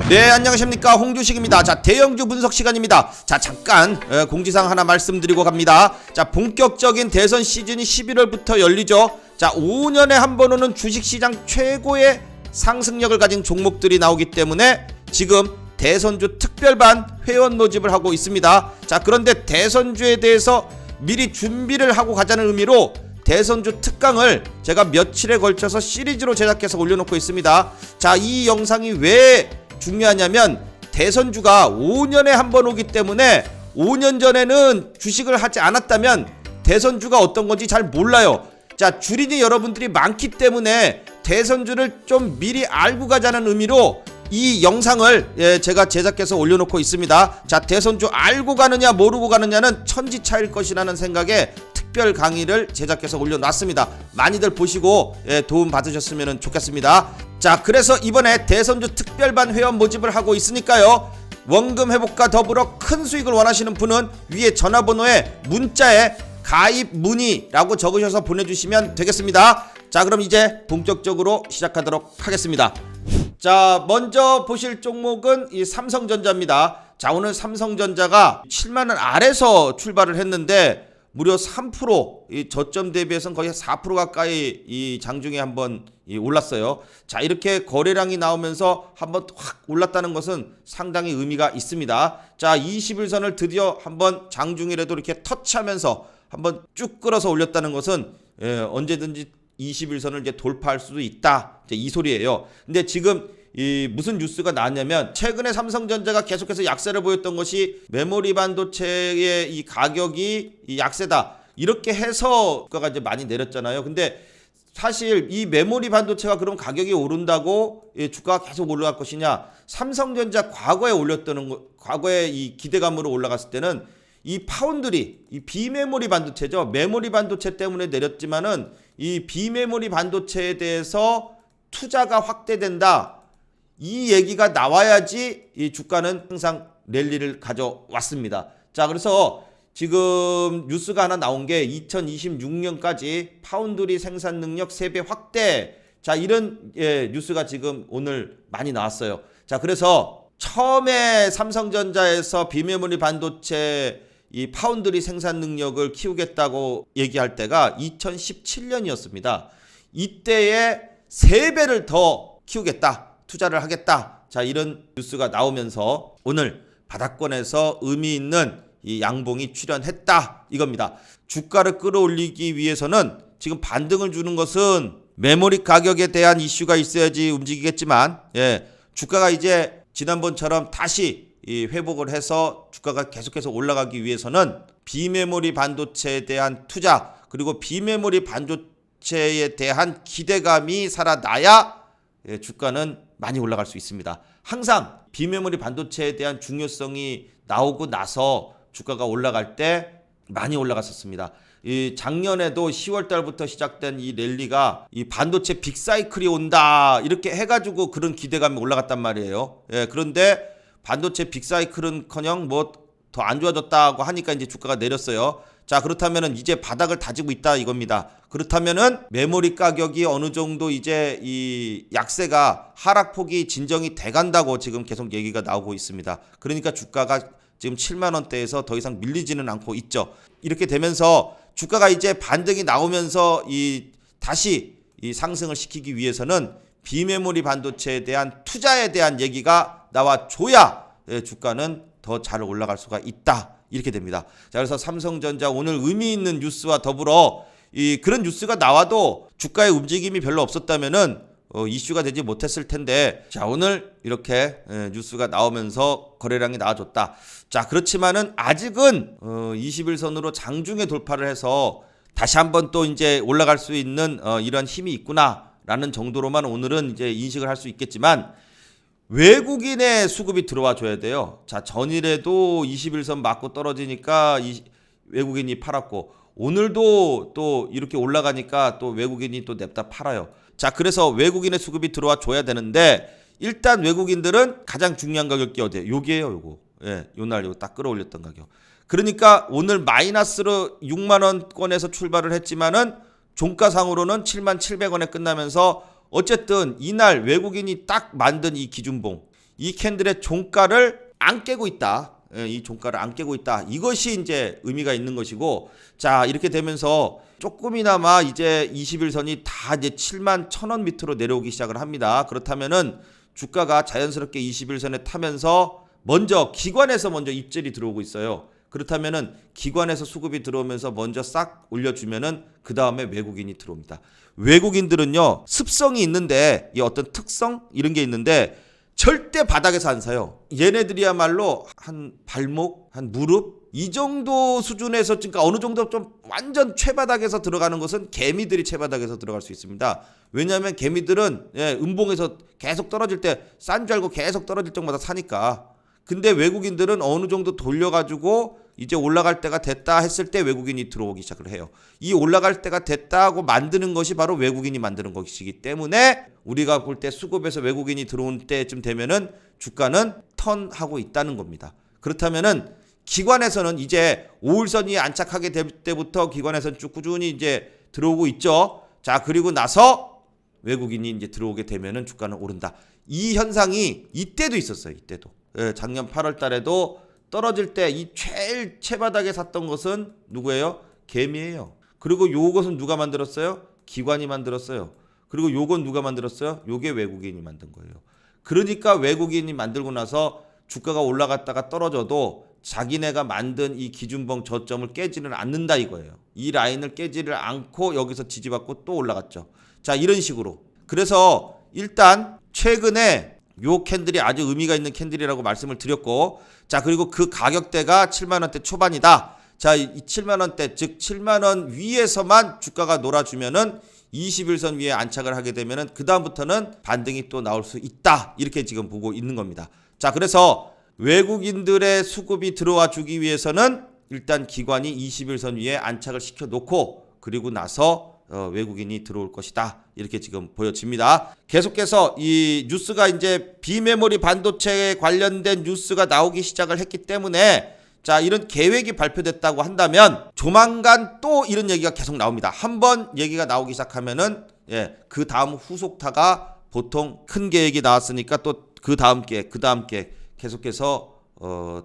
네, 안녕하십니까, 홍주식입니다. 자, 대형주 분석 시간입니다. 자, 잠깐 공지사항 하나 말씀드리고 갑니다. 자, 본격적인 대선 시즌이 11월부터 열리죠. 자, 5년에 한 번 오는 주식시장 최고의 상승력을 가진 종목들이 나오기 때문에 지금 대선주 특별반 회원 모집을 하고 있습니다. 자, 그런데 대선주에 대해서 미리 준비를 하고 가자는 의미로 대선주 특강을 제가 며칠에 걸쳐서 시리즈로 제작해서 올려놓고 있습니다. 자, 이 영상이 왜 중요하냐면 대선주가 5년에 한 번 오기 때문에 5년 전에는 주식을 하지 않았다면 대선주가 어떤 건지 잘 몰라요. 자, 주린이 여러분들이 많기 때문에 대선주를 좀 미리 알고 가자는 의미로 이 영상을 제가 제작해서 올려놓고 있습니다. 자, 대선주 알고 가느냐 모르고 가느냐는 천지차일 것이라는 생각에 특별 강의를 제작해서 올려놨습니다. 많이들 보시고 도움 받으셨으면 좋겠습니다. 자, 그래서 이번에 대선주 특별반 회원 모집을 하고 있으니까요, 원금 회복과 더불어 큰 수익을 원하시는 분은 위에 전화번호에 문자에 가입 문의라고 적으셔서 보내주시면 되겠습니다. 자, 그럼 이제 본격적으로 시작하도록 하겠습니다. 자, 먼저 보실 종목은 이 삼성전자입니다. 자, 오늘 삼성전자가 7만원 아래서 출발을 했는데 무려 3%, 이 저점 대비해서는 거의 4% 가까이 이 장중에 한번 올랐어요. 자, 이렇게 거래량이 나오면서 한번 확 올랐다는 것은 상당히 의미가 있습니다. 자, 21선을 드디어 한번 장중이라도 이렇게 터치하면서 한번 쭉 끌어서 올렸다는 것은 언제든지 21선을 이제 돌파할 수도 있다, 이제 이 소리예요. 근데 지금 무슨 뉴스가 나왔냐면, 최근에 삼성전자가 계속해서 약세를 보였던 것이 메모리 반도체의 이 가격이 약세다, 이렇게 해서 주가가 이제 많이 내렸잖아요. 근데 사실 이 메모리 반도체가 그럼 가격이 오른다고 주가가 계속 올라갈 것이냐? 삼성전자 과거에 과거에 이 기대감으로 올라갔을 때는 이 파운드리, 이 비메모리 반도체죠. 메모리 반도체 때문에 내렸지만은 이 비메모리 반도체에 대해서 투자가 확대된다, 이 얘기가 나와야지 이 주가는 항상 랠리를 가져왔습니다. 자, 그래서 지금 뉴스가 하나 나온 게 2026년까지 파운드리 생산 능력 3배 확대. 자, 이런 뉴스가 지금 오늘 많이 나왔어요. 자, 그래서 처음에 삼성전자에서 비메모리 반도체 이 파운드리 생산 능력을 키우겠다고 얘기할 때가 2017년이었습니다. 이때에 3배를 더 키우겠다, 투자를 하겠다. 자, 이런 뉴스가 나오면서 오늘 바닥권에서 의미 있는 이 양봉이 출현했다, 이겁니다. 주가를 끌어올리기 위해서는 지금 반등을 주는 것은 메모리 가격에 대한 이슈가 있어야지 움직이겠지만, 주가가 이제 지난번처럼 다시 회복을 해서 주가가 계속해서 올라가기 위해서는 비메모리 반도체에 대한 투자, 그리고 비메모리 반도체에 대한 기대감이 살아나야 주가는 많이 올라갈 수 있습니다. 항상 비메모리 반도체에 대한 중요성이 나오고 나서 주가가 올라갈 때 많이 올라갔었습니다. 이 작년에도 10월 달부터 시작된 이 랠리가 이 반도체 빅사이클이 온다, 이렇게 해가지고 그런 기대감이 올라갔단 말이에요. 그런데 반도체 빅사이클은커녕 뭐 더 안 좋아졌다고 하니까 이제 주가가 내렸어요. 자, 그렇다면은 이제 바닥을 다지고 있다, 이겁니다. 그렇다면은 메모리 가격이 어느 정도 이제 이 약세가 하락폭이 진정이 돼간다고 지금 계속 얘기가 나오고 있습니다. 그러니까 주가가 지금 7만원대에서 더 이상 밀리지는 않고 있죠. 이렇게 되면서 주가가 이제 반등이 나오면서 다시 이 상승을 시키기 위해서는 비메모리 반도체에 대한 투자에 대한 얘기가 나와줘야 주가는 더 잘 올라갈 수가 있다, 이렇게 됩니다. 자, 그래서 삼성전자 오늘 의미 있는 뉴스와 더불어 그런 뉴스가 나와도 주가의 움직임이 별로 없었다면은 이슈가 되지 못했을 텐데, 자, 오늘 이렇게 뉴스가 나오면서 거래량이 나와줬다. 자, 그렇지만은 아직은 21선으로 장중에 돌파를 해서 다시 한번 또 이제 올라갈 수 있는 이런 힘이 있구나라는 정도로만 오늘은 이제 인식을 할 수 있겠지만, 외국인의 수급이 들어와 줘야 돼요. 자, 전일에도 21선 맞고 떨어지니까 외국인이 팔았고, 오늘도 또 이렇게 올라가니까 또 외국인이 또 냅다 팔아요. 자, 그래서 외국인의 수급이 들어와 줘야 되는데, 일단 외국인들은 가장 중요한 가격이 어디예요? 요게요, 요거. 요날 요거 딱 끌어올렸던 가격. 그러니까 오늘 마이너스로 6만원권에서 출발을 했지만은 종가상으로는 77,000원에 끝나면서 어쨌든 이날 외국인이 딱 만든 이 기준봉, 이 캔들의 종가를 안 깨고 있다. 이 종가를 안 깨고 있다. 이것이 이제 의미가 있는 것이고, 자, 이렇게 되면서 조금이나마 이제 21선이 다 이제 71,000원 밑으로 내려오기 시작을 합니다. 그렇다면은 주가가 자연스럽게 21선에 타면서 먼저 기관에서 먼저 입질이 들어오고 있어요. 그렇다면은 기관에서 수급이 들어오면서 먼저 싹 올려주면은 그 다음에 외국인이 들어옵니다. 외국인들은요, 습성이 있는데, 이 어떤 특성 이런 게 있는데 절대 바닥에서 안 사요. 얘네들이야말로 한 발목, 한 무릎 이 정도 수준에서, 그러니까 어느 정도 좀 완전 최바닥에서 들어가는 것은 개미들이 최바닥에서 들어갈 수 있습니다. 왜냐하면 개미들은 음봉에서 계속 떨어질 때 싼 줄 알고 계속 떨어질 때마다 사니까. 근데 외국인들은 어느 정도 돌려가지고 이제 올라갈 때가 됐다 했을 때 외국인이 들어오기 시작을 해요. 이 올라갈 때가 됐다 하고 만드는 것이 바로 외국인이 만드는 것이기 때문에 우리가 볼 때 수급에서 외국인이 들어온 때쯤 되면은 주가는 턴하고 있다는 겁니다. 그렇다면은 기관에서는 이제 5일선이 안착하게 될 때부터 기관에서는 쭉 꾸준히 이제 들어오고 있죠. 자, 그리고 나서 외국인이 이제 들어오게 되면은 주가는 오른다. 이 현상이 이때도 있었어요. 이때도. 작년 8월 달에도 떨어질 때 이 제일 최바닥에 샀던 것은 누구예요? 개미예요. 그리고 요것은 누가 만들었어요? 기관이 만들었어요. 그리고 요건 누가 만들었어요? 요게 외국인이 만든 거예요. 그러니까 외국인이 만들고 나서 주가가 올라갔다가 떨어져도 자기네가 만든 이 기준봉 저점을 깨지는 않는다 이거예요. 이 라인을 깨지를 않고 여기서 지지받고 또 올라갔죠. 자, 이런 식으로. 그래서 일단 최근에 요 캔들이 아주 의미가 있는 캔들이라고 말씀을 드렸고, 자, 그리고 그 가격대가 7만원대 초반이다. 자, 이 7만원대, 즉 7만원 위에서만 주가가 놀아주면은 21선 위에 안착을 하게 되면은 그 다음부터는 반등이 또 나올 수 있다. 이렇게 지금 보고 있는 겁니다. 자, 그래서 외국인들의 수급이 들어와 주기 위해서는 일단 기관이 21선 위에 안착을 시켜놓고 그리고 나서 외국인이 들어올 것이다. 이렇게 지금 보여집니다. 계속해서 이 뉴스가 이제 비메모리 반도체에 관련된 뉴스가 나오기 시작을 했기 때문에, 자, 이런 계획이 발표됐다고 한다면 조만간 또 이런 얘기가 계속 나옵니다. 한번 얘기가 나오기 시작하면은 그 다음 후속타가 보통 큰 계획이 나왔으니까 또 그 다음 계획, 그 다음 계획 계속해서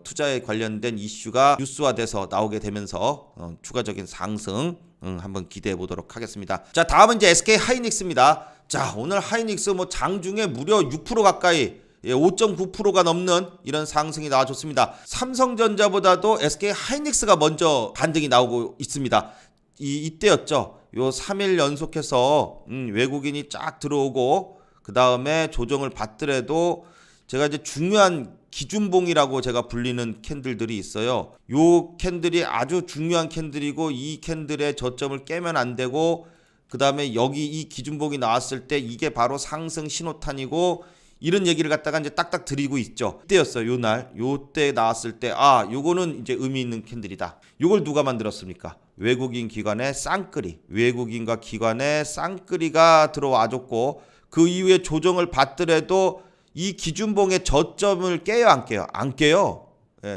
투자에 관련된 이슈가 뉴스화돼서 나오게 되면서 추가적인 상승 한번 기대해 보도록 하겠습니다. 자, 다음은 이제 SK 하이닉스입니다. 자, 오늘 하이닉스 뭐 장중에 무려 6% 가까이 5.9%가 넘는 이런 상승이 나와줬습니다. 삼성전자보다도 SK 하이닉스가 먼저 반등이 나오고 있습니다. 이때였죠. 요 3일 연속해서 외국인이 쫙 들어오고 그 다음에 조정을 받더라도 제가 이제 중요한 기준봉이라고 제가 불리는 캔들들이 있어요. 요 캔들이 아주 중요한 캔들이고 이 캔들의 저점을 깨면 안 되고 그 다음에 여기 이 기준봉이 나왔을 때 이게 바로 상승 신호탄이고 이런 얘기를 갖다가 이제 딱딱 드리고 있죠. 이때였어요. 요때 나왔을 때 요거는 이제 의미 있는 캔들이다. 요걸 누가 만들었습니까? 외국인 기관의 쌍끌이, 외국인과 기관의 쌍끌이가 들어와줬고 그 이후에 조정을 받더라도 이 기준봉의 저점을 깨요, 안 깨요? 안 깨요.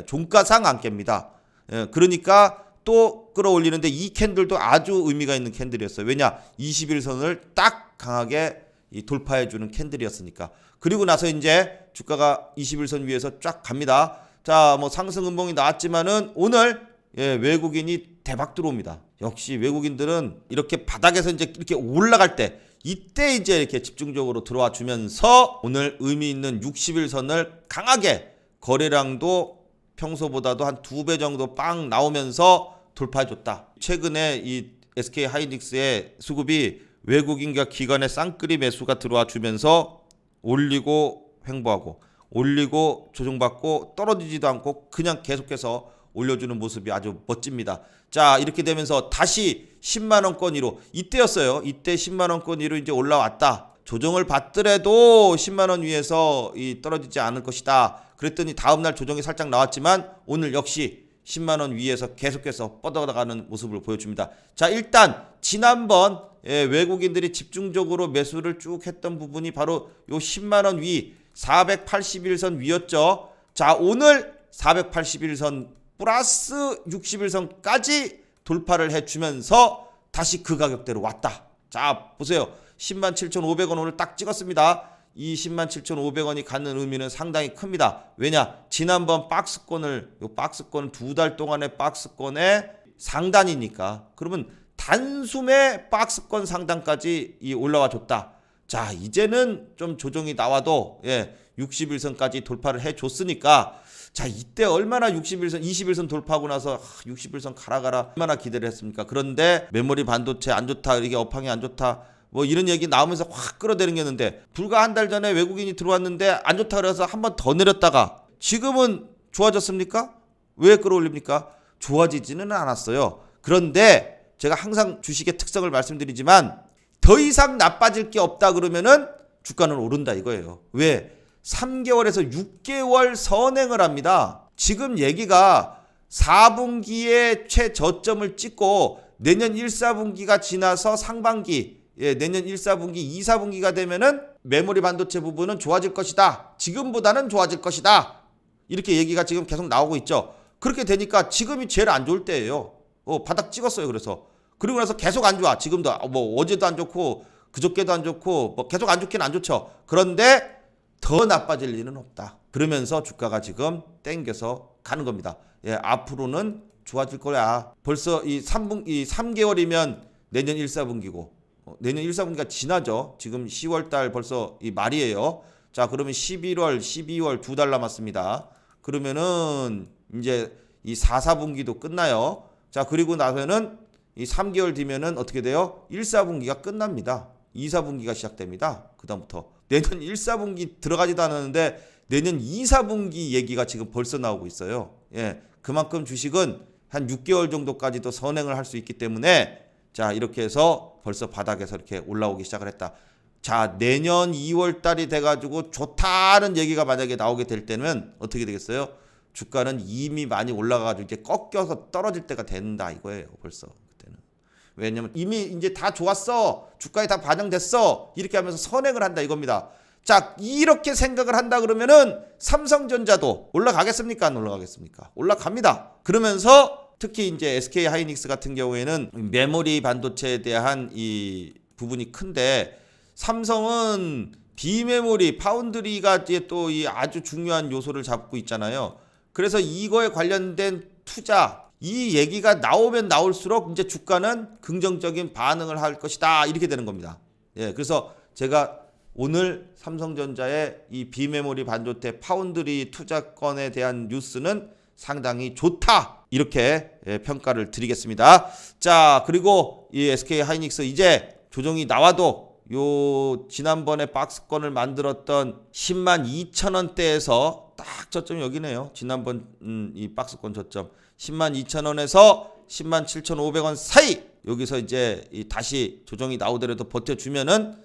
종가상 안 깹니다. 그러니까 또 끌어올리는데 이 캔들도 아주 의미가 있는 캔들이었어요. 왜냐? 21선을 딱 강하게 돌파해주는 캔들이었으니까. 그리고 나서 이제 주가가 21선 위에서 쫙 갑니다. 자, 뭐 상승 음봉이 나왔지만은 오늘 외국인이 대박 들어옵니다. 역시 외국인들은 이렇게 바닥에서 이제 이렇게 올라갈 때 이때 이제 이렇게 집중적으로 들어와 주면서 오늘 의미 있는 60일선을 강하게 거래량도 평소보다도 한 2배 정도 빵 나오면서 돌파해 줬다. 최근에 이 SK 하이닉스의 수급이 외국인과 기관의 쌍끌이 매수가 들어와 주면서 올리고 횡보하고 올리고 조정받고 떨어지지도 않고 그냥 계속해서 올려주는 모습이 아주 멋집니다. 자, 이렇게 되면서 다시 10만원권 위로, 이때였어요. 이때 10만원권 위로 이제 올라왔다. 조정을 받더라도 10만원 위에서 떨어지지 않을 것이다. 그랬더니 다음날 조정이 살짝 나왔지만 오늘 역시 10만원 위에서 계속해서 뻗어나가는 모습을 보여줍니다. 자, 일단 지난번 외국인들이 집중적으로 매수를 쭉 했던 부분이 바로 요 10만원 위 481선 위였죠. 자, 오늘 481선 플러스 60일선까지 돌파를 해주면서 다시 그 가격대로 왔다. 자, 보세요. 107,500원 오늘 딱 찍었습니다. 이 107,500원이 갖는 의미는 상당히 큽니다. 왜냐? 지난번 박스권을 2달 동안의 박스권의 상단이니까. 그러면 단숨에 박스권 상단까지 올라와 줬다. 자, 이제는 좀 조정이 나와도 61선까지 돌파를 해 줬으니까, 자, 이때 얼마나 21선 돌파하고 나서 61선 가라 얼마나 기대를 했습니까? 그런데 메모리 반도체 안 좋다, 이게 업황이 안 좋다, 뭐 이런 얘기 나오면서 확 끌어대는겼는데, 불과 한 달 전에 외국인이 들어왔는데 안 좋다 그래서 한 번 더 내렸다가 지금은 좋아졌습니까? 왜 끌어올립니까? 좋아지지는 않았어요. 그런데 제가 항상 주식의 특성을 말씀드리지만, 더 이상 나빠질 게 없다 그러면은 주가는 오른다 이거예요. 왜? 3개월에서 6개월 선행을 합니다. 지금 얘기가 4분기에 최저점을 찍고 내년 1, 4분기가 지나서 상반기, 내년 1, 4분기, 2, 4분기가 되면은 메모리 반도체 부분은 좋아질 것이다. 지금보다는 좋아질 것이다. 이렇게 얘기가 지금 계속 나오고 있죠. 그렇게 되니까 지금이 제일 안 좋을 때예요. 바닥 찍었어요. 그리고 나서 계속 안 좋아. 지금도 뭐 어제도 안 좋고 그저께도 안 좋고 뭐 계속 안 좋긴 안 좋죠. 그런데 더 나빠질 일은 없다. 그러면서 주가가 지금 땡겨서 가는 겁니다. 앞으로는 좋아질 거야. 벌써 이 3개월이면 내년 1, 4분기고 내년 1, 4분기가 지나죠. 지금 10월달 벌써 이 말이에요. 자, 그러면 11월, 12월 2달 남았습니다. 그러면은 이제 이 4, 4분기도 끝나요. 자, 그리고 나서는 이 3개월 뒤면은 어떻게 돼요? 1, 4분기가 끝납니다. 2, 4분기가 시작됩니다. 그다음부터 내년 1, 4분기 들어가지도 않았는데 내년 2, 4분기 얘기가 지금 벌써 나오고 있어요. 그만큼 주식은 한 6개월 정도까지도 선행을 할 수 있기 때문에, 자, 이렇게 해서 벌써 바닥에서 이렇게 올라오기 시작을 했다. 자, 내년 2월 달이 돼가지고 좋다는 얘기가 만약에 나오게 될 때는 어떻게 되겠어요? 주가는 이미 많이 올라가가지고 이제 꺾여서 떨어질 때가 된다 이거예요. 벌써 그때는. 왜냐면 이미 이제 다 좋았어, 주가에 다 반영됐어, 이렇게 하면서 선행을 한다 이겁니다. 자, 이렇게 생각을 한다 그러면은 삼성전자도 올라가겠습니까? 안 올라가겠습니까? 올라갑니다. 그러면서 특히 이제 SK 하이닉스 같은 경우에는 메모리 반도체에 대한 이 부분이 큰데, 삼성은 비메모리 파운드리가 이제 또 이 아주 중요한 요소를 잡고 있잖아요. 그래서 이거에 관련된 투자, 이 얘기가 나오면 나올수록 이제 주가는 긍정적인 반응을 할 것이다 이렇게 되는 겁니다. 그래서 제가 오늘 삼성전자의 이 비메모리 반도체 파운드리 투자권에 대한 뉴스는 상당히 좋다 이렇게 평가를 드리겠습니다. 자, 그리고 이 SK 하이닉스 이제 조정이 나와도 요 지난번에 박스권을 만들었던 102,000원대에서 딱 저점이 여기네요. 지난번 이 박스권 저점 102,000원에서 107,500원 사이, 여기서 이제 다시 조정이 나오더라도 버텨주면은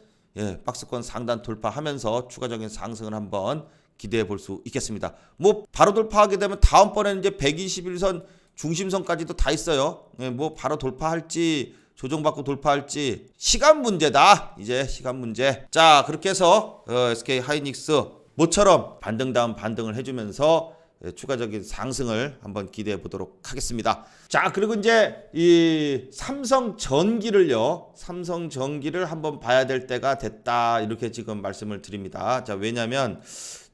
박스권 상단 돌파하면서 추가적인 상승을 한번 기대해 볼 수 있겠습니다. 뭐 바로 돌파하게 되면 다음번에는 이제 121선 중심선까지도 다 있어요. 뭐 바로 돌파할지 조정받고 돌파할지 시간 문제다. 이제 시간 문제. 자, 그렇게 해서 SK 하이닉스 모처럼 반등 다음 반등을 해주면서 추가적인 상승을 한번 기대해 보도록 하겠습니다. 자, 그리고 이제 이 삼성전기를 한번 봐야 될 때가 됐다 이렇게 지금 말씀을 드립니다. 자, 왜냐면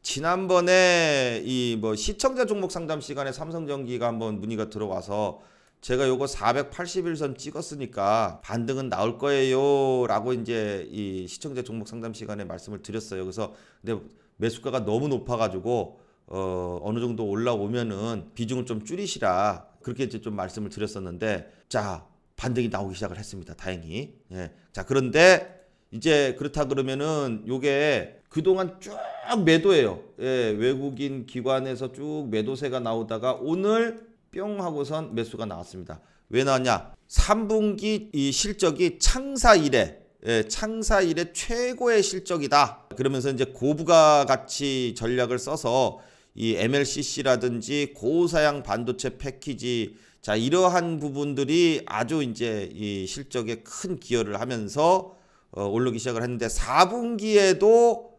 지난번에 이 뭐 시청자 종목 상담 시간에 삼성전기가 한번 문의가 들어와서 제가 요거 481선 찍었으니까 반등은 나올 거예요 라고 이제 이 시청자 종목 상담 시간에 말씀을 드렸어요. 그래서 근데 매수가가 너무 높아가지고 어느 정도 올라오면은 비중을 좀 줄이시라 그렇게 이제 좀 말씀을 드렸었는데, 자, 반등이 나오기 시작을 했습니다. 다행히. 자, 그런데 이제 그렇다 그러면은 요게 그동안 쭉 매도예요. 외국인 기관에서 쭉 매도세가 나오다가 오늘 뿅 하고선 매수가 나왔습니다. 왜 나왔냐? 3분기 이 실적이 창사 이래 최고의 실적이다. 그러면서 이제 고부가 가치 전략을 써서 이 MLCC라든지 고사양 반도체 패키지, 자, 이러한 부분들이 아주 이제 이 실적에 큰 기여를 하면서 오르기 시작을 했는데 4분기에도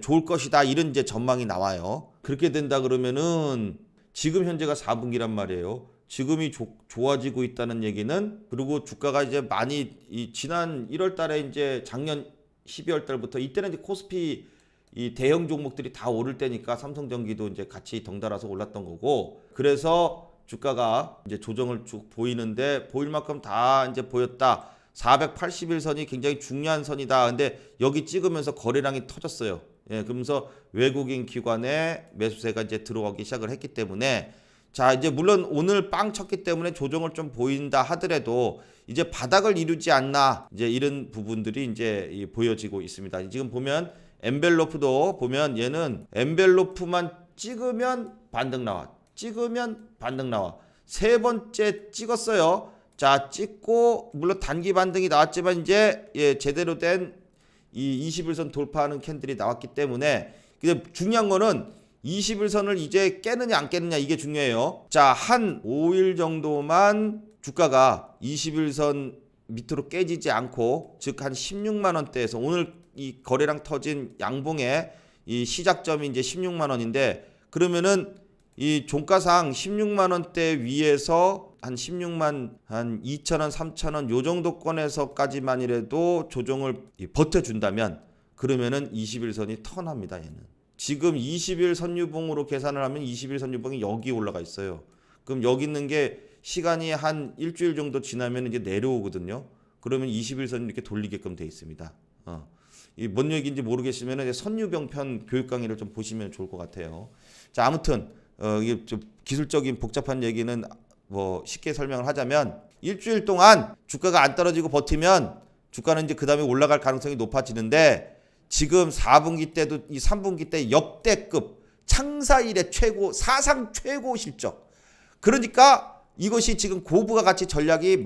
좋을 것이다 이런 이제 전망이 나와요. 그렇게 된다 그러면은 지금 현재가 4분기란 말이에요. 지금이 좋아지고 있다는 얘기는, 그리고 주가가 이제 많이 이 지난 1월 달에 이제 작년 12월 달부터 이때는 이제 코스피 이 대형 종목들이 다 오를 때니까 삼성전기도 이제 같이 덩달아서 올랐던 거고, 그래서 주가가 이제 조정을 쭉 보이는데 보일 만큼 다 이제 보였다. 481선이 굉장히 중요한 선이다. 근데 여기 찍으면서 거래량이 터졌어요. 예, 그러면서 외국인 기관의 매수세가 이제 들어오기 시작을 했기 때문에, 자, 이제 물론 오늘 빵 쳤기 때문에 조정을 좀 보인다 하더라도 이제 바닥을 이루지 않나, 이제 이런 부분들이 이제 보여지고 있습니다. 지금 보면 엔벨로프도 보면 얘는 엔벨로프만 찍으면 반등 나와. 찍으면 반등 나와. 세 번째 찍었어요. 자, 찍고 물론 단기 반등이 나왔지만 이제 제대로 된 이 21선 돌파하는 캔들이 나왔기 때문에, 근데 중요한 거는 21선을 이제 깨느냐 안 깨느냐, 이게 중요해요. 자, 한 5일 정도만 주가가 21선 밑으로 깨지지 않고, 즉 한 16만 원대에서, 오늘 이 거래량 터진 양봉의 이 시작점이 이제 16만 원인데, 그러면은 이 종가상 16만 원대 위에서 한 16만 한 2천 원, 3천 원 요 정도권에서까지만이라도 조정을 버텨준다면, 그러면은 21선이 턴합니다. 얘는 지금 20일 선유봉으로 계산을 하면 20일 선유봉이 여기 올라가 있어요. 그럼 여기 있는 게 시간이 한 일주일 정도 지나면 이제 내려오거든요. 그러면 21선이 이렇게 돌리게끔 돼 있습니다. 이 뭔 얘기인지 모르겠으면 선유병편 교육 강의를 좀 보시면 좋을 것 같아요. 자, 아무튼 이게 좀 기술적인 복잡한 얘기는 뭐 쉽게 설명을 하자면, 일주일 동안 주가가 안 떨어지고 버티면 주가는 이제 그 다음에 올라갈 가능성이 높아지는데, 지금 4분기 때도 이 3분기 때 역대급 창사 이래 최고, 사상 최고 실적. 그러니까 이것이 지금 고부가 가치 전략이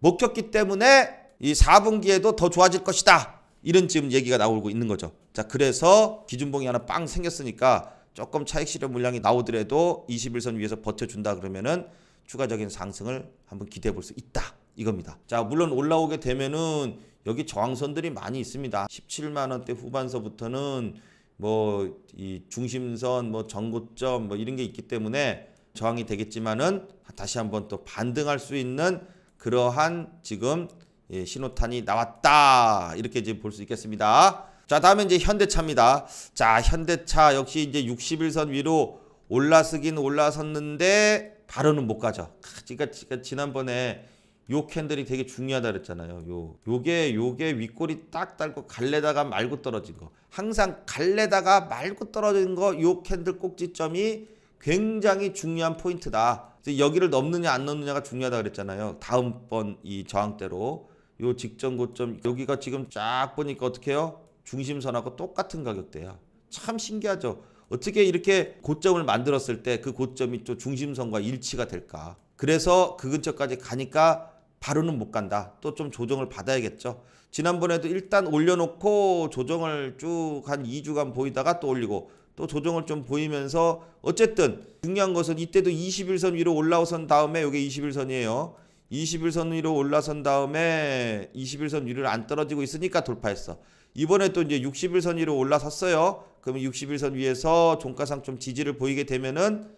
먹혔기 때문에 이 4분기에도 더 좋아질 것이다. 이런 지금 얘기가 나오고 있는 거죠. 자, 그래서 기준봉이 하나 빵 생겼으니까 조금 차익 실현 물량이 나오더라도 21선 위에서 버텨준다 그러면은 추가적인 상승을 한번 기대해 볼 수 있다, 이겁니다. 자, 물론 올라오게 되면은 여기 저항선들이 많이 있습니다. 17만 원대 후반서부터는 뭐 이 중심선, 뭐 전고점 뭐 이런 게 있기 때문에 저항이 되겠지만은 다시 한번 또 반등할 수 있는 그러한 지금 신호탄이 나왔다, 이렇게 이제 볼 수 있겠습니다. 자, 다음에 이제 현대차입니다. 자, 현대차 역시 이제 61선 위로 올라서긴 올라섰는데 바로는 못 가죠. 그러니까 지난번에 요 캔들이 되게 중요하다 그랬잖아요. 요게 윗꼬리 딱 달고 갈래다가 말고 떨어진 거. 항상 갈래다가 말고 떨어진 거, 요 캔들 꼭지점이 굉장히 중요한 포인트다. 여기를 넘느냐 안 넘느냐가 중요하다 그랬잖아요. 다음번 이 저항대로 요 직전 고점, 여기가 지금 쫙 보니까 어떻게 해요? 중심선하고 똑같은 가격대야. 참 신기하죠. 어떻게 이렇게 고점을 만들었을 때 그 고점이 또 중심선과 일치가 될까? 그래서 그 근처까지 가니까 바로는 못 간다. 또 좀 조정을 받아야겠죠. 지난번에도 일단 올려놓고 조정을 쭉 한 2주간 보이다가 또 올리고 또 조정을 좀 보이면서, 어쨌든 중요한 것은 이때도 21선 위로 올라선 다음에, 이게 21선이에요. 21선 위로 올라선 다음에 21선 위를 안 떨어지고 있으니까 돌파했어. 이번에 또 이제 61선 위로 올라섰어요. 그러면 61선 위에서 종가상 좀 지지를 보이게 되면은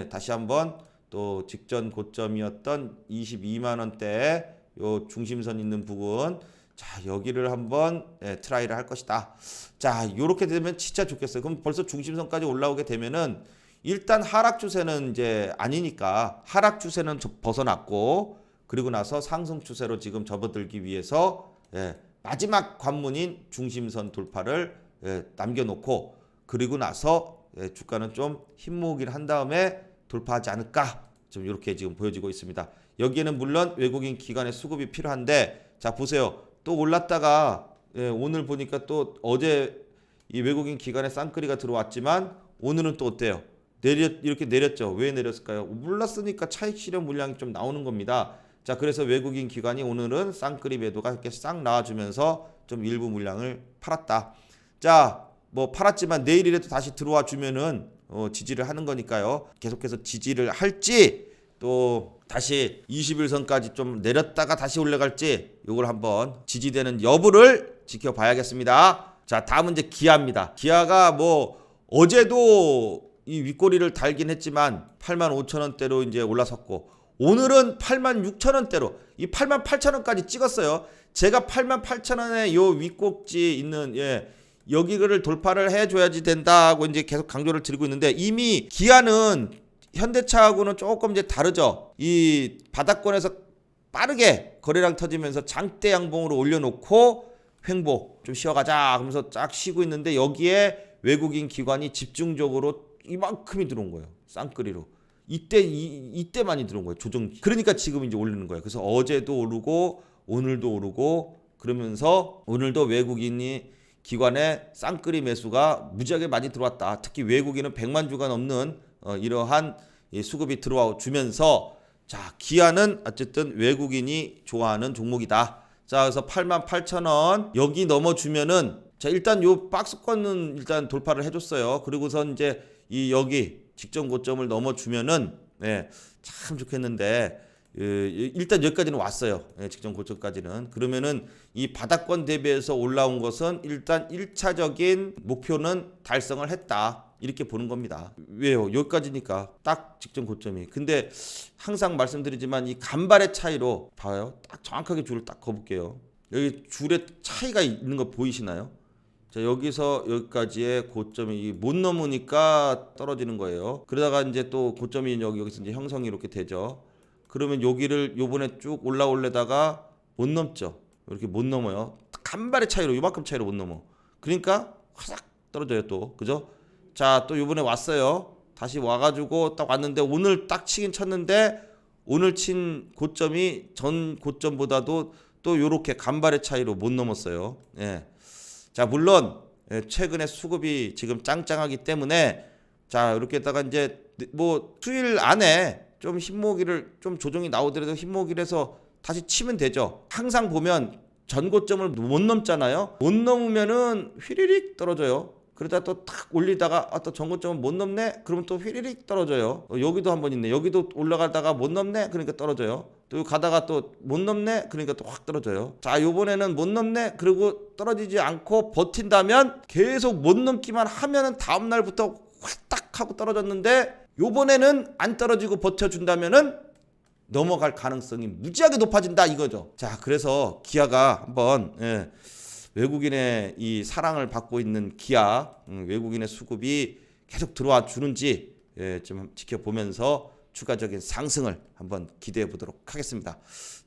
다시 한번 또 직전 고점이었던 22만 원대 요 중심선 있는 부분, 자, 여기를 한번 트라이를 할 것이다. 자, 요렇게 되면 진짜 좋겠어요. 그럼 벌써 중심선까지 올라오게 되면은 일단 하락 추세는 이제 아니니까, 하락 추세는 벗어났고, 그리고 나서 상승 추세로 지금 접어들기 위해서 마지막 관문인 중심선 돌파를 남겨놓고, 그리고 나서 주가는 좀 힘모으기를 한 다음에 돌파하지 않을까, 좀 이렇게 지금 보여지고 있습니다. 여기에는 물론 외국인 기관의 수급이 필요한데, 자, 보세요. 또 올랐다가 오늘 보니까 또 어제 이 외국인 기관의 쌍끌이가 들어왔지만 오늘은 또 어때요? 이렇게 내렸죠. 왜 내렸을까요? 올랐으니까 차익 실현 물량이 좀 나오는 겁니다. 자, 그래서 외국인 기관이 오늘은 쌍끌이 매도가 이렇게 싹 나와주면서 좀 일부 물량을 팔았다. 자, 뭐 팔았지만 내일이라도 다시 들어와 주면은 지지를 하는 거니까요. 계속해서 지지를 할지, 또 다시 21선까지 좀 내렸다가 다시 올라갈지, 이걸 한번 지지되는 여부를 지켜봐야겠습니다. 자, 다음은 이제 기아입니다. 기아가 뭐 어제도 이 윗꼬리를 달긴 했지만 85,000원대로 이제 올라섰고, 오늘은 86,000원대로 이 88,000원까지 찍었어요. 제가 88,000원에 요 윗꼭지 있는 여기를 돌파를 해줘야지 된다고 이제 계속 강조를 드리고 있는데, 이미 기아는 현대차하고는 조금 이제 다르죠. 이 바닥권에서 빠르게 거래량 터지면서 장대 양봉으로 올려놓고 횡보 좀 쉬어가자 하면서 쫙 쉬고 있는데, 여기에 외국인 기관이 집중적으로 이만큼이 들어온 거예요. 쌍끌이로. 이때 많이 들어온 거예요. 조정기. 그러니까 지금 이제 올리는 거예요. 그래서 어제도 오르고 오늘도 오르고, 그러면서 오늘도 외국인이 기관의 쌍끌이 매수가 무지하게 많이 들어왔다. 특히 외국인은 100만 주가 넘는 이러한 수급이 들어와 주면서, 자, 기아는 어쨌든 외국인이 좋아하는 종목이다. 자, 그래서 88,000원 여기 넘어주면은, 자, 일단 요 박스권은 일단 돌파를 해줬어요. 그리고선 이제 이 여기 직전 고점을 넘어주면은, 네, 참 좋겠는데, 일단 여기까지는 왔어요. 네, 직전 고점까지는. 그러면은 이 바닥권 대비해서 올라온 것은 일단 1차적인 목표는 달성을 했다, 이렇게 보는 겁니다. 왜요? 여기까지니까 딱 직전 고점이. 근데 항상 말씀드리지만 이 간발의 차이로 봐요. 딱 정확하게 줄을 딱 그어볼게요. 여기 줄에 차이가 있는 거 보이시나요? 자, 여기서 여기까지의 고점이 못 넘으니까 떨어지는 거예요. 그러다가 이제 또 고점이 여기서 이제 형성이 이렇게 되죠. 그러면 여기를 요번에 쭉 올라올려다가 못 넘죠. 이렇게 못 넘어요. 간발의 차이로, 요만큼 차이로 못 넘어. 그러니까 화삭 떨어져요 또. 그죠? 자, 또 요번에 왔어요. 다시 와가지고 딱 왔는데, 오늘 딱 치긴 쳤는데, 오늘 친 고점이 전 고점보다도 또 요렇게 간발의 차이로 못 넘었어요. 예. 자, 물론 최근에 수급이 지금 짱짱하기 때문에, 자, 이렇게다가 이제 뭐 수일 안에 좀 흰모기를 좀 조정이 나오더라도 흰모기를 다시 치면 되죠. 항상 보면 전고점을 못 넘잖아요. 못 넘으면은 휘리릭 떨어져요. 그러다 또 탁 올리다가 또 전고점을 못 넘네? 그러면 또 휘리릭 떨어져요. 여기도 한번 있네. 여기도 올라가다가 못 넘네? 그러니까 떨어져요. 또 가다가 또 못 넘네? 그러니까 또 확 떨어져요. 자, 요번에는 못 넘네? 그리고 떨어지지 않고 버틴다면, 계속 못 넘기만 하면은 다음 날부터 확딱 하고 떨어졌는데, 요번에는 안 떨어지고 버텨준다면은 넘어갈 가능성이 무지하게 높아진다, 이거죠. 자, 그래서 기아가 한번, 외국인의 이 사랑을 받고 있는 기아, 외국인의 수급이 계속 들어와 주는지 좀 지켜보면서 추가적인 상승을 한번 기대해 보도록 하겠습니다.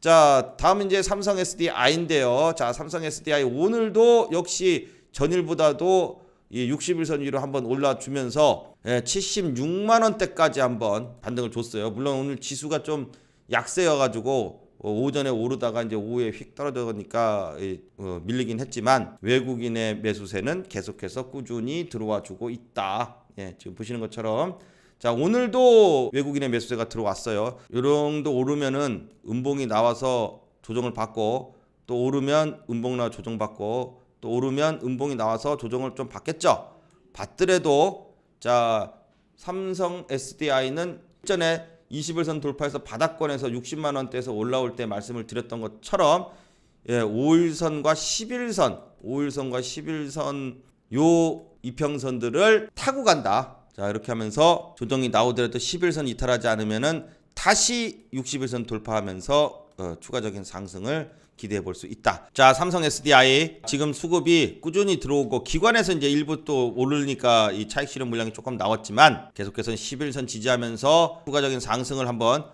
자, 다음 이제 삼성 SDI인데요. 자, 삼성 SDI 오늘도 역시 전일보다도 이 60일선 위로 한번 올라주면서 76만 원대까지 한번 반등을 줬어요. 물론 오늘 지수가 좀 약세여가지고 오전에 오르다가 이제 오후에 휙 떨어져가니까 밀리긴 했지만, 외국인의 매수세는 계속해서 꾸준히 들어와 주고 있다. 지금 보시는 것처럼, 자, 오늘도 외국인의 매수세가 들어왔어요. 요 정도 오르면은 음봉이 나와서 조정을 받고, 또 오르면 음봉 나와 조정받고, 또 오르면 음봉이 나와서 조정을 좀 받겠죠. 받더라도, 자, 삼성 SDI는 전에 20일선 돌파해서 바닥권에서 60만 원대에서 올라올 때 말씀을 드렸던 것처럼, 5일선과 11선 요 이평선들을 타고 간다. 자, 이렇게 하면서 조정이 나오더라도 11선 이탈하지 않으면은 다시 60일선 돌파하면서 추가적인 상승을 기대해 볼 수 있다. 자, 삼성 SDI 지금 수급이 꾸준히 들어오고, 기관에서 이제 일부 또 오르니까 이 차익 실현 물량이 조금 나왔지만, 계속해서 11선 지지하면서 추가적인 상승을 한번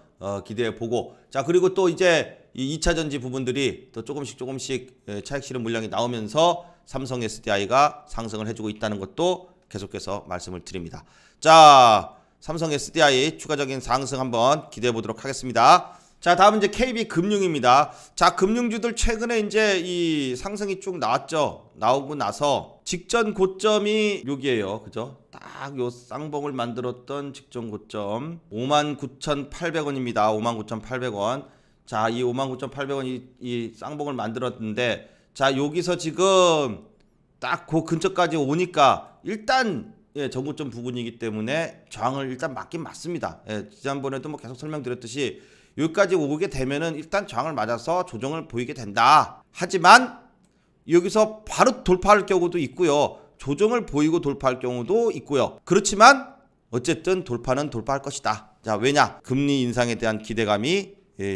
기대해 보고, 자, 그리고 또 이제 이 2차 전지 부분들이 또 조금씩 차익 실현 물량이 나오면서 삼성 SDI가 상승을 해주고 있다는 것도 계속해서 말씀을 드립니다. 자, 삼성 SDI 추가적인 상승 한번 기대해 보도록 하겠습니다. 자, 다음은 이제 KB금융입니다. 자, 금융주들 최근에 이제 이 상승이 쭉 나왔죠. 나오고 나서 직전 고점이 여기에요. 그죠? 딱 요 쌍봉을 만들었던 직전 고점 59,800원입니다. 59,800원. 자, 이 59,800원 이 쌍봉을 만들었는데, 자, 여기서 지금 딱 그 근처까지 오니까 일단 전고점 부근이기 때문에 저항을 일단 맞긴 맞습니다. 지난번에도 뭐 계속 설명드렸듯이 여기까지 오게 되면은 일단 저항을 맞아서 조정을 보이게 된다. 하지만 여기서 바로 돌파할 경우도 있고요. 조정을 보이고 돌파할 경우도 있고요. 그렇지만 어쨌든 돌파는 돌파할 것이다. 자, 왜냐? 금리 인상에 대한 기대감이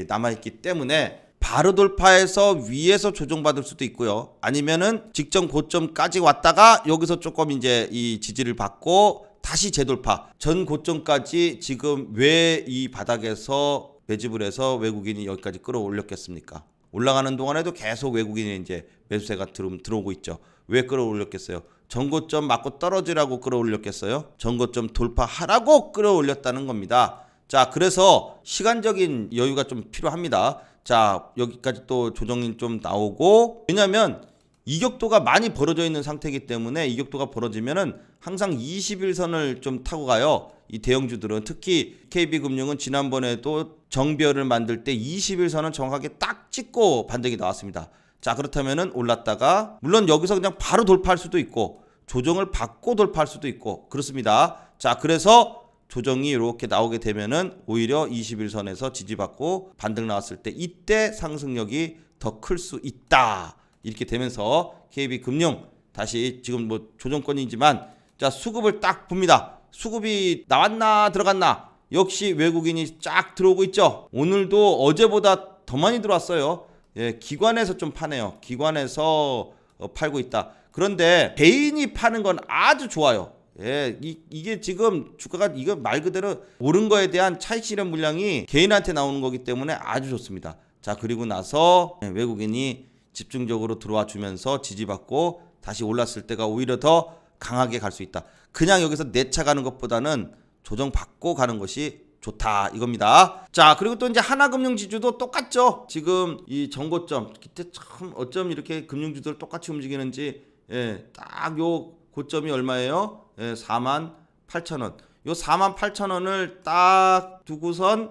남아있기 때문에 바로 돌파해서 위에서 조정받을 수도 있고요. 아니면은 직전 고점까지 왔다가 여기서 조금 이제 이 지지를 받고 다시 재돌파. 전 고점까지 지금 왜 이 바닥에서 매집을 해서 외국인이 여기까지 끌어올렸겠습니까? 올라가는 동안에도 계속 외국인이 이제 매수세가 들어오고 있죠. 왜 끌어올렸겠어요? 전고점 맞고 떨어지라고 끌어올렸겠어요? 전고점 돌파하라고 끌어올렸다는 겁니다. 자, 그래서 시간적인 여유가 좀 필요합니다. 자, 여기까지 또 조정이 좀 나오고, 왜냐면 이격도가 많이 벌어져 있는 상태이기 때문에 이격도가 벌어지면은 항상 21선을 좀 타고 가요. 이 대형주들은 특히 KB금융은 지난번에도 정별을 만들 때 21선은 정확하게 딱 찍고 반등이 나왔습니다. 자, 그렇다면은 올랐다가 물론 여기서 그냥 바로 돌파할 수도 있고 조정을 받고 돌파할 수도 있고 그렇습니다. 자, 그래서 조정이 이렇게 나오게 되면은 오히려 21선에서 지지받고 반등 나왔을 때 이때 상승력이 더 클 수 있다. 이렇게 되면서 KB금융 다시 지금 뭐 조정권이지만 자, 수급을 딱 봅니다. 수급이 나왔나 들어갔나? 역시 외국인이 쫙 들어오고 있죠. 오늘도 어제보다 더 많이 들어왔어요. 예, 기관에서 좀 파네요. 기관에서 팔고 있다. 그런데 개인이 파는 건 아주 좋아요. 예, 이게 지금 주가가 이거 말 그대로 오른 거에 대한 차익 실현 물량이 개인한테 나오는 거기 때문에 아주 좋습니다. 자, 그리고 나서 외국인이 집중적으로 들어와 주면서 지지받고 다시 올랐을 때가 오히려 더 강하게 갈 수 있다. 그냥 여기서 내차 가는 것보다는 조정받고 가는 것이 좋다 이겁니다. 자, 그리고 또 이제 하나금융지주도 똑같죠. 지금 이 전고점 그때 참 어쩜 이렇게 금융주들 똑같이 움직이는지. 예, 딱 요 고점이 얼마예요? 예, 48,000원. 요 48,000원을 딱 두고선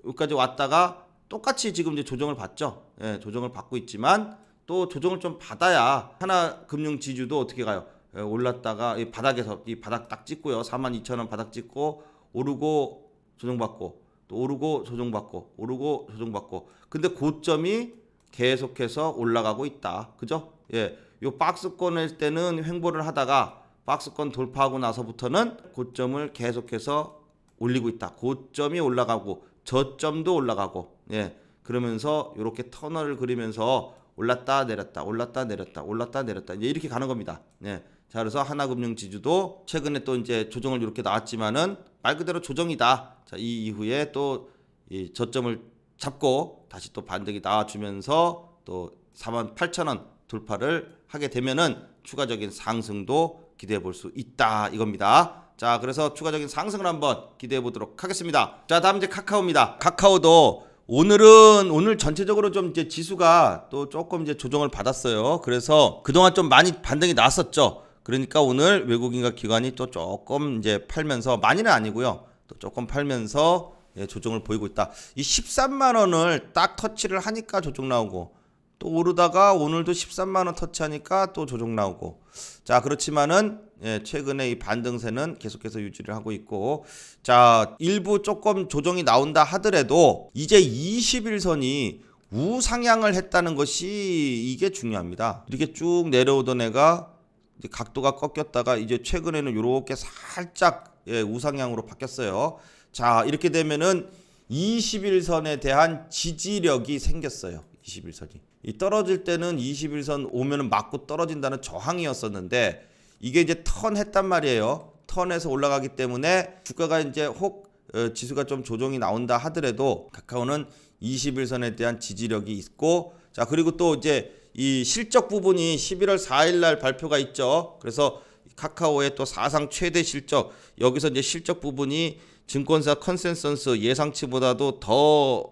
여기까지 왔다가 똑같이 지금 이제 조정을 받죠. 예, 조정을 받고 있지만 또 조정을 좀 받아야 하나금융지주도 어떻게 가요? 예, 올랐다가 이 바닥에서 이 바닥 딱 찍고요. 42,000원 바닥 찍고 오르고 조정받고 또 오르고 조정받고 오르고 조정받고. 근데 고점이 계속해서 올라가고 있다. 그죠? 예. 요 박스권일 때는 횡보를 하다가 박스권 돌파하고 나서부터는 고점을 계속해서 올리고 있다. 고점이 올라가고 저점도 올라가고. 예. 그러면서 이렇게 터널을 그리면서 올랐다 내렸다 올랐다 내렸다 올랐다 내렸다 이제 이렇게 가는 겁니다. 예. 자, 그래서 하나금융지주도 최근에 또 이제 조정을 이렇게 나왔지만은 말 그대로 조정이다. 자, 이 이후에 또 이 저점을 잡고 다시 또 반등이 나와주면서 또 48,000원 돌파를 하게 되면은 추가적인 상승도 기대해 볼 수 있다 이겁니다. 자, 그래서 추가적인 상승을 한번 기대해 보도록 하겠습니다. 자, 다음 이제 카카오입니다. 카카오도 오늘 전체적으로 좀 이제 지수가 또 조금 이제 조정을 받았어요. 그래서 그동안 좀 많이 반등이 났었죠. 그러니까 오늘 외국인과 기관이 또 조금 이제 팔면서 많이는 아니고요. 또 조금 팔면서 예, 조정을 보이고 있다. 이 13만 원을 딱 터치를 하니까 조정 나오고 또 오르다가 오늘도 13만 원 터치하니까 또 조정 나오고. 자, 그렇지만은 예, 최근에 이 반등세는 계속해서 유지를 하고 있고. 자, 일부 조금 조정이 나온다 하더라도 이제 21선이 우상향을 했다는 것이 이게 중요합니다. 이렇게 쭉 내려오던 애가 이제 각도가 꺾였다가 이제 최근에는 이렇게 살짝 예, 우상향으로 바뀌었어요. 자, 이렇게 되면은 21선에 대한 지지력이 생겼어요. 21선이. 이 떨어질 때는 21선 오면은 맞고 떨어진다는 저항이었었는데 이게 이제 턴했단 말이에요. 턴해서 올라가기 때문에 주가가 이제 혹 지수가 좀 조정이 나온다 하더라도 카카오는 21선에 대한 지지력이 있고. 자, 그리고 또 이제 이 실적 부분이 11월 4일 날 발표가 있죠. 그래서 카카오의 또 사상 최대 실적, 여기서 이제 실적 부분이 증권사 컨센서스 예상치보다도 더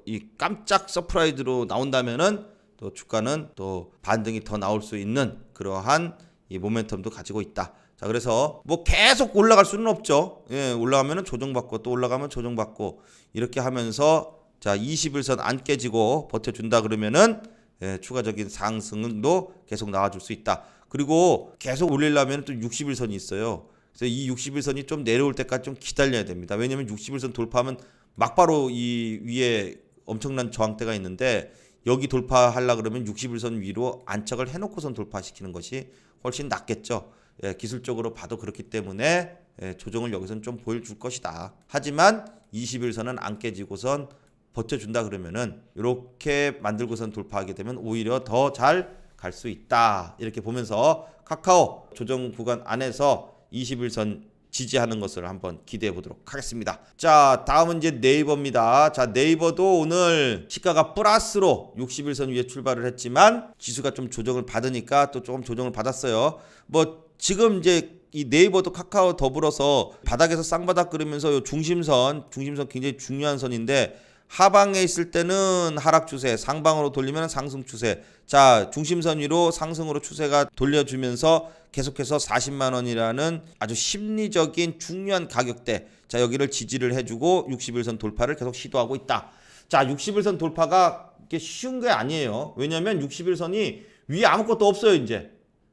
이 깜짝 서프라이즈로 나온다면은 또 주가는 또 반등이 더 나올 수 있는 그러한 이 모멘텀도 가지고 있다. 자, 그래서 뭐 계속 올라갈 수는 없죠. 예, 올라가면은 조정받고 또 올라가면 조정받고 이렇게 하면서 자, 21선 안 깨지고 버텨준다 그러면은 예, 추가적인 상승도 계속 나와줄 수 있다. 그리고 계속 올리려면 또 61선이 있어요. 그래서 이 61선이 좀 내려올 때까지 좀 기다려야 됩니다. 왜냐면 61선 돌파하면 막바로 이 위에 엄청난 저항대가 있는데 여기 돌파하려 그러면 61선 위로 안착을 해놓고선 돌파시키는 것이 훨씬 낫겠죠. 예, 기술적으로 봐도 그렇기 때문에 예, 조정을 여기서는 좀 보여줄 것이다. 하지만 21선은 안 깨지고선 버텨준다 그러면은 이렇게 만들고선 돌파하게 되면 오히려 더 잘 갈 수 있다. 이렇게 보면서 카카오 조정 구간 안에서 21선 지지하는 것을 한번 기대해 보도록 하겠습니다. 자, 다음은 이제 네이버입니다. 자, 네이버도 오늘 시가가 플러스로 61선 위에 출발을 했지만 지수가 좀 조정을 받으니까 또 조금 조정을 받았어요. 뭐 지금 이제 이 네이버도 카카오 더불어서 바닥에서 쌍바닥 그리면서 요 중심선 굉장히 중요한 선인데 하방에 있을 때는 하락 추세, 상방으로 돌리면 상승 추세. 자, 중심선 위로 상승으로 추세가 돌려주면서 계속해서 40만 원이라는 아주 심리적인 중요한 가격대. 자, 여기를 지지를 해주고 61선 돌파를 계속 시도하고 있다. 자, 61선 돌파가 이게 쉬운 게 아니에요. 왜냐면 61선이 위에 아무것도 없어요, 이제.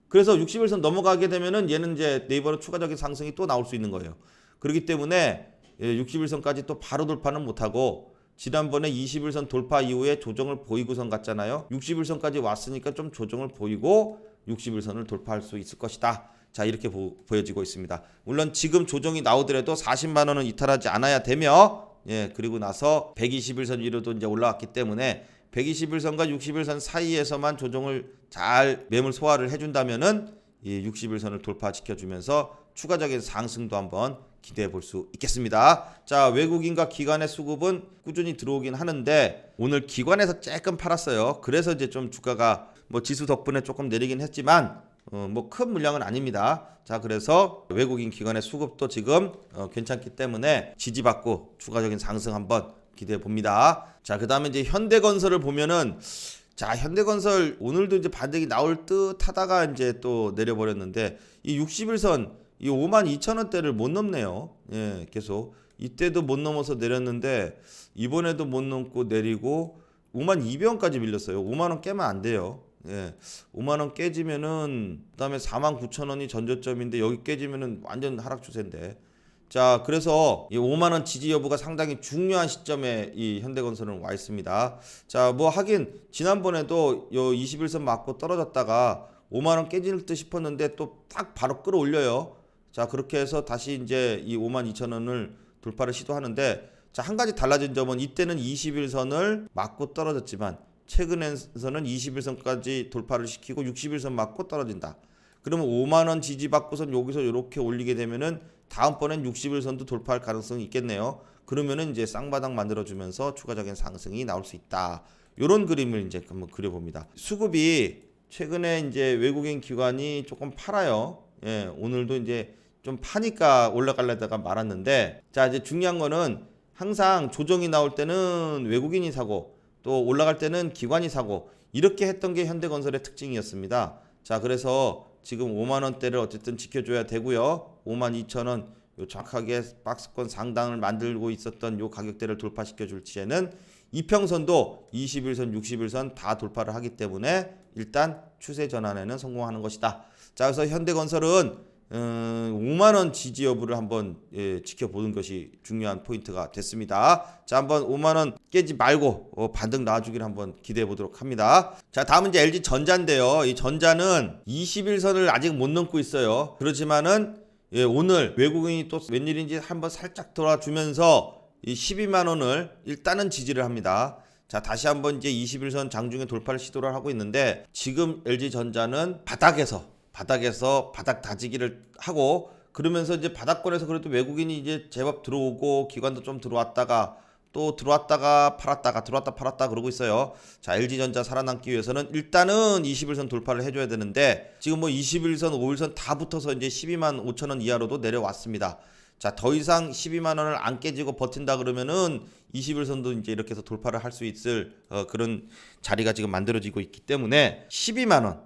그래서 61선 넘어가게 되면은 얘는 이제 네이버로 추가적인 상승이 또 나올 수 있는 거예요. 그렇기 때문에 61선까지 또 바로 돌파는 못하고 지난번에 21선 돌파 이후에 조정을 보이고선 갔잖아요. 61선까지 왔으니까 좀 조정을 보이고 61선을 돌파할 수 있을 것이다. 자, 이렇게 보여지고 있습니다. 물론 지금 조정이 나오더라도 40만 원은 이탈하지 않아야 되며 그리고 나서 121선 위로도 이제 올라왔기 때문에 121선과 61선 사이에서만 조정을 잘 매물 소화를 해준다면은 이 61선을 돌파시켜주면서 추가적인 상승도 한번 기대해 볼 수 있겠습니다. 자, 외국인과 기관의 수급은 꾸준히 들어오긴 하는데 오늘 기관에서 조금 팔았어요. 그래서 이제 좀 주가가 뭐 지수 덕분에 조금 내리긴 했지만 뭐 큰 물량은 아닙니다. 자, 그래서 외국인 기관의 수급도 지금 괜찮기 때문에 지지받고 추가적인 상승 한번 기대해 봅니다. 자, 그다음에 이제 현대건설을 보면은 자, 현대건설 오늘도 이제 반등이 나올 듯 하다가 이제 또 내려버렸는데 이 61선 이 52,000원대를 못 넘네요. 계속 이때도 못 넘어서 내렸는데 이번에도 못 넘고 내리고 52,000원까지 밀렸어요. 5만원 깨면 안 돼요. 5만원 깨지면은 그다음에 49,000원이 전저점인데 여기 깨지면은 완전 하락 추세인데. 자, 그래서 이 5만원 지지 여부가 상당히 중요한 시점에 이 현대건설은 와 있습니다. 자, 뭐 하긴 지난번에도 요 21선 맞고 떨어졌다가 5만원 깨질 듯 싶었는데 또 딱 바로 끌어올려요. 자, 그렇게 해서 다시 이제 이 52,000원을 돌파를 시도하는데 자, 한 가지 달라진 점은 이때는 21선을 맞고 떨어졌지만 최근에서는 21선까지 돌파를 시키고 61선 맞고 떨어진다. 그러면 5만원 지지받고선 여기서 이렇게 올리게 되면은 다음번엔 61선도 돌파할 가능성이 있겠네요. 그러면은 이제 쌍바닥 만들어주면서 추가적인 상승이 나올 수 있다. 요런 그림을 이제 한번 그려봅니다. 수급이 최근에 이제 외국인 기관이 조금 팔아요. 오늘도 이제 좀 파니까 올라가려다가 말았는데 자, 이제 중요한 거는 항상 조정이 나올 때는 외국인이 사고 또 올라갈 때는 기관이 사고 이렇게 했던 게 현대건설의 특징이었습니다. 자, 그래서 지금 5만원대를 어쨌든 지켜줘야 되고요. 52,000원 요 정확하게 박스권 상단을 만들고 있었던 요 가격대를 돌파시켜 줄 시에는 이평선도 21선, 61선 다 돌파를 하기 때문에 일단 추세 전환에는 성공하는 것이다. 자, 그래서 현대건설은 5만원 지지 여부를 한번 지켜보는 것이 중요한 포인트가 됐습니다. 자, 한번 5만원 깨지 말고 반등 나와주기를 한번 기대해 보도록 합니다. 자, 다음은 이제 LG전자인데요. 이 전자는 21선을 아직 못 넘고 있어요. 그렇지만은 오늘 외국인이 또 웬일인지 한번 살짝 돌아주면서 이 12만원을 일단은 지지를 합니다. 자, 다시 한번 이제 21선 장중에 돌파를 시도를 하고 있는데 지금 LG전자는 바닥에서 바닥 다지기를 하고 그러면서 이제 바닥권에서 그래도 외국인이 이제 제법 들어오고 기관도 좀 들어왔다가 또 들어왔다가 팔았다가 들어왔다 팔았다 그러고 있어요. 자, LG전자 살아남기 위해서는 일단은 21선 돌파를 해줘야 되는데 지금 뭐 21선, 5일선 다 붙어서 이제 12만 5천 원 이하로도 내려왔습니다. 자, 더 이상 12만 원을 안 깨지고 버틴다 그러면은 21선도 이제 이렇게 해서 돌파를 할 수 있을 그런 자리가 지금 만들어지고 있기 때문에 12만 원,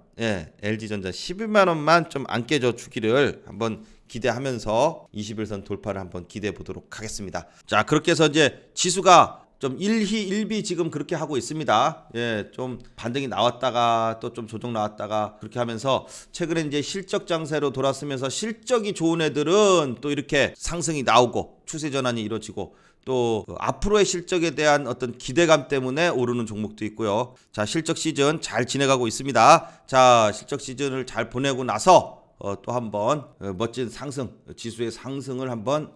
LG전자 12만 원만 좀 안 깨져 주기를 한번 기대하면서 21선 돌파를 한번 기대해 보도록 하겠습니다. 자, 그렇게 해서 이제 지수가 좀 1희 1비 지금 그렇게 하고 있습니다. 좀 반등이 나왔다가 또 좀 조정 나왔다가 그렇게 하면서 최근에 이제 실적 장세로 돌았으면서 실적이 좋은 애들은 또 이렇게 상승이 나오고 추세 전환이 이루어지고 또 앞으로의 실적에 대한 어떤 기대감 때문에 오르는 종목도 있고요. 자, 실적 시즌 잘 지내가고 있습니다. 자, 실적 시즌을 잘 보내고 나서 또 한번 멋진 상승, 지수의 상승을 한번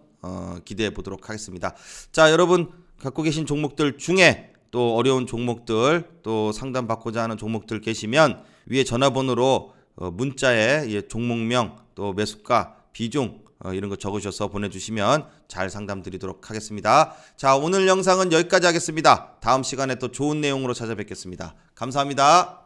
기대해 보도록 하겠습니다. 자, 여러분 갖고 계신 종목들 중에 또 어려운 종목들 또 상담받고자 하는 종목들 계시면 위에 전화번호로 문자에 종목명 또 매수가 비중 이런 거 적으셔서 보내주시면 잘 상담 드리도록 하겠습니다. 자, 오늘 영상은 여기까지 하겠습니다. 다음 시간에 또 좋은 내용으로 찾아뵙겠습니다. 감사합니다.